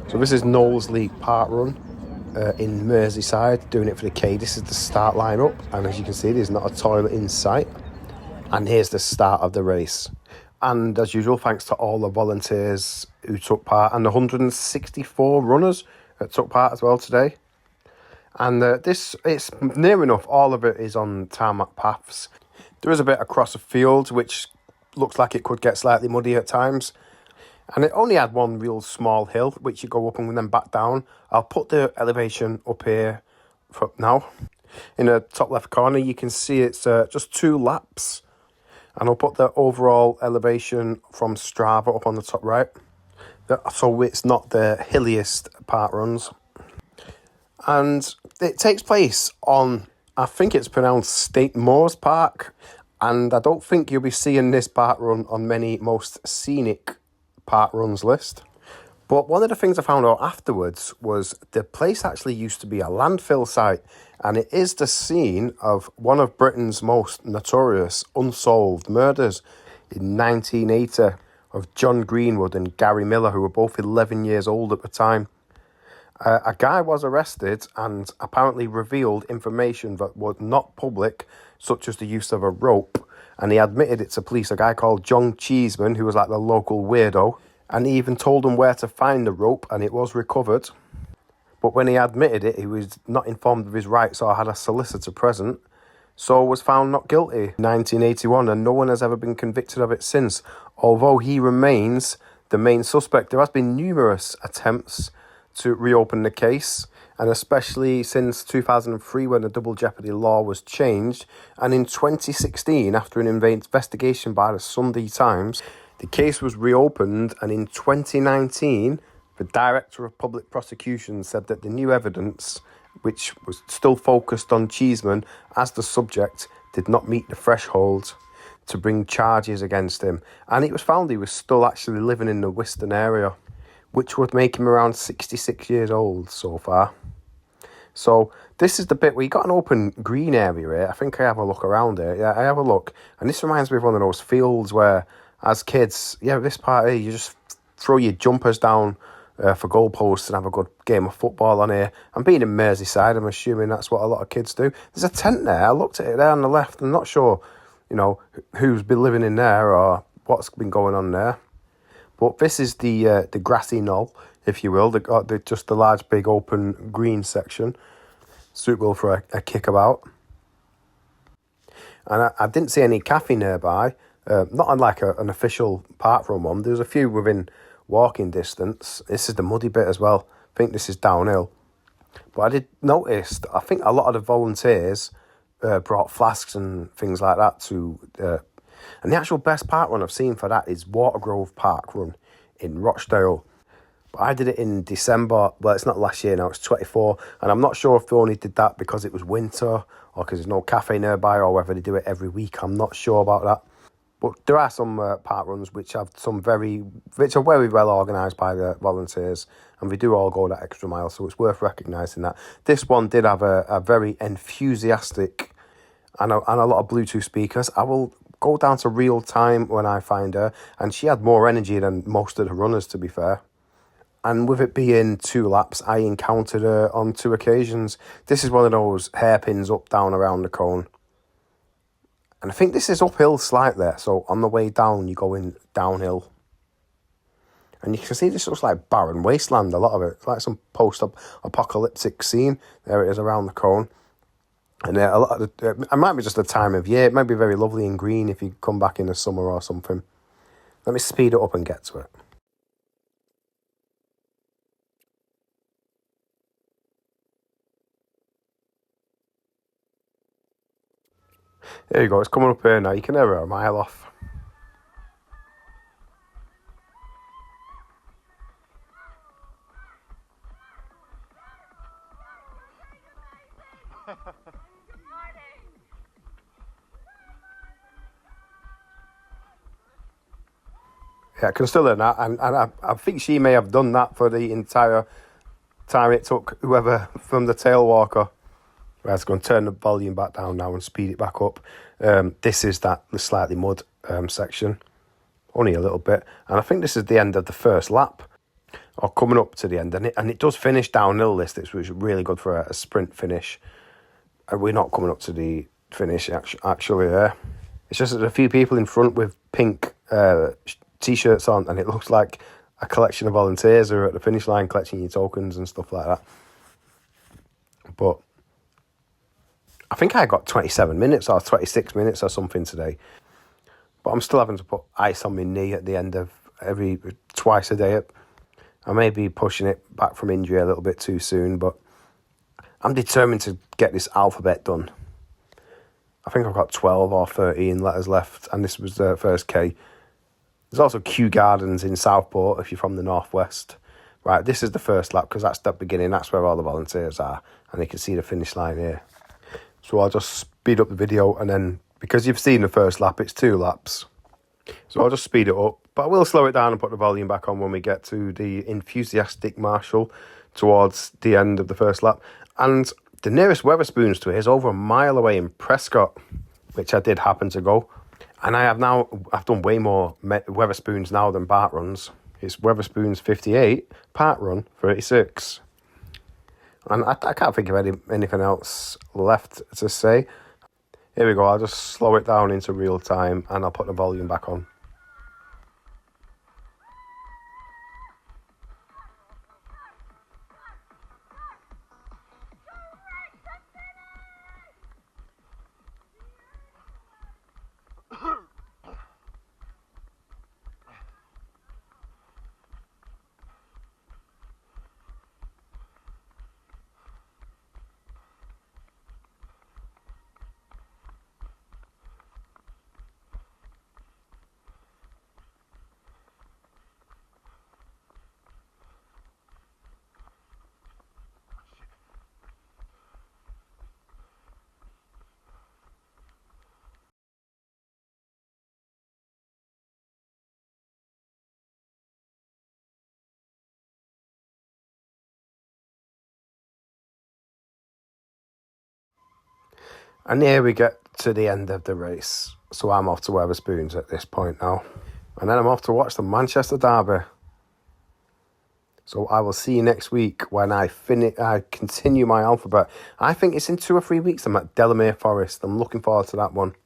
So this is Knowsley Parkrun in Merseyside, doing it for the K. This is the start line up, and as you can see, there's not a toilet in sight. And here's the start of the race. And as usual, thanks to all the volunteers who took part, and the 164 runners that took part as well today. And it's near enough, all of it is on tarmac paths. There is a bit across a field, which looks like it could get slightly muddy at times. And it only had one real small hill, which you go up and then back down. I'll put the elevation up here for now. In the top left corner, you can see it's just 2 laps. And I'll put the overall elevation from Strava up on the top right. So it's not the hilliest part runs. And it takes place on, I think it's pronounced Stadt Moers Park. And I don't think you'll be seeing this park run on many most scenic park runs list. But one of the things I found out afterwards was the place actually used to be a landfill site, and it is the scene of one of Britain's most notorious unsolved murders in 1980 of John Greenwood and Gary Miller, who were both 11 years old at the time. A guy was arrested and apparently revealed information that was not public, such as the use of a rope, and he admitted it to police, a guy called John Cheeseman, who was like the local weirdo, and he even told them where to find the rope, and it was recovered. But when he admitted it, he was not informed of his rights or had a solicitor present, so was found not guilty in 1981, and no one has ever been convicted of it since, although he remains the main suspect. There has been numerous attempts to reopen the case, and especially since 2003 when the double jeopardy law was changed, and in 2016 after an investigation by the Sunday Times, the case was reopened, and in 2019 the Director of Public Prosecution said that the new evidence, which was still focused on Cheeseman as the subject, did not meet the threshold to bring charges against him, and it was found he was still actually living in the Western area, which would make him around 66 years old so far. So this is the bit where you got an open green area here. I think I have a look around it. Yeah, I have a look. And this reminds me of one of those fields where, as kids, this part here, you just throw your jumpers down for goalposts and have a good game of football on here. And being in Merseyside, I'm assuming that's what a lot of kids do. There's a tent there. I looked at it there on the left. I'm not sure, who's been living in there or what's been going on there. But this is the grassy knoll, if you will, just the large, big, open green section, suitable for a kickabout. And I didn't see any cafe nearby, not unlike an official park run one. There's a few within walking distance. This is the muddy bit as well. I think this is downhill. But I did notice, I think a lot of the volunteers brought flasks and things like that to... and the actual best park run I've seen for that is Watergrove Park Run in Rochdale. But I did it in December. Well, it's not last year now, it's 24. And I'm not sure if they only did that because it was winter or because there's no cafe nearby or whether they do it every week. I'm not sure about that. But there are some park runs which are very well organised by the volunteers. And we do all go that extra mile, so it's worth recognising that. This one did have a very enthusiastic and a lot of Bluetooth speakers. I will go down to real time when I find her, and she had more energy than most of the runners, to be fair. And with it being 2 laps, I encountered her on 2 occasions. This is one of those hairpins up, down, around the cone. And I think this is uphill slightly, so on the way down, you're going downhill. And you can see this looks like barren wasteland, a lot of it. It's like some post-apocalyptic scene. There it is around the cone. And a lot of it might be just the time of year. It might be very lovely and green if you come back in the summer or something. Let me speed it up and get to it. There you go, it's coming up here now. You can hear it a mile off. Yeah, I can still hear that, and I think she may have done that for the entire time it took whoever from the tail walker. Right, it's going to turn the volume back down now and speed it back up. This is the slightly mud section, only a little bit, and I think this is the end of the first lap. or coming up to the end, and it does finish downhill this, which was really good for a sprint finish. And we're not coming up to the finish actually there. It's just that a few people in front with pink t-shirts on, and it looks like a collection of volunteers who are at the finish line collecting your tokens and stuff like that. But I think I got 27 minutes or 26 minutes or something today. But I'm still having to put ice on my knee at the end of twice a day. I may be pushing it back from injury a little bit too soon, but I'm determined to get this alphabet done. I think I've got 12 or 13 letters left, and this was the first K. There's also Kew Gardens in Southport if you're from the northwest. Right, this is the first lap because that's the beginning. That's where all the volunteers are, and you can see the finish line here. So I'll just speed up the video, and then because you've seen the first lap, it's 2 laps. So I'll just speed it up, but I will slow it down and put the volume back on when we get to the enthusiastic marshal towards the end of the first lap. And the nearest Wetherspoons to it is over a mile away in Prescott, which I did happen to go. And I've done way more Wetherspoons now than Parkruns. It's Wetherspoons 58, Parkrun 36. And I can't think of anything else left to say. Here we go, I'll just slow it down into real time and I'll put the volume back on. And here we get to the end of the race. So I'm off to Wetherspoons at this point now. And then I'm off to watch the Manchester Derby. So I will see you next week when I continue my alphabet. I think it's in 2 or 3 weeks. I'm at Delamere Forest. I'm looking forward to that one.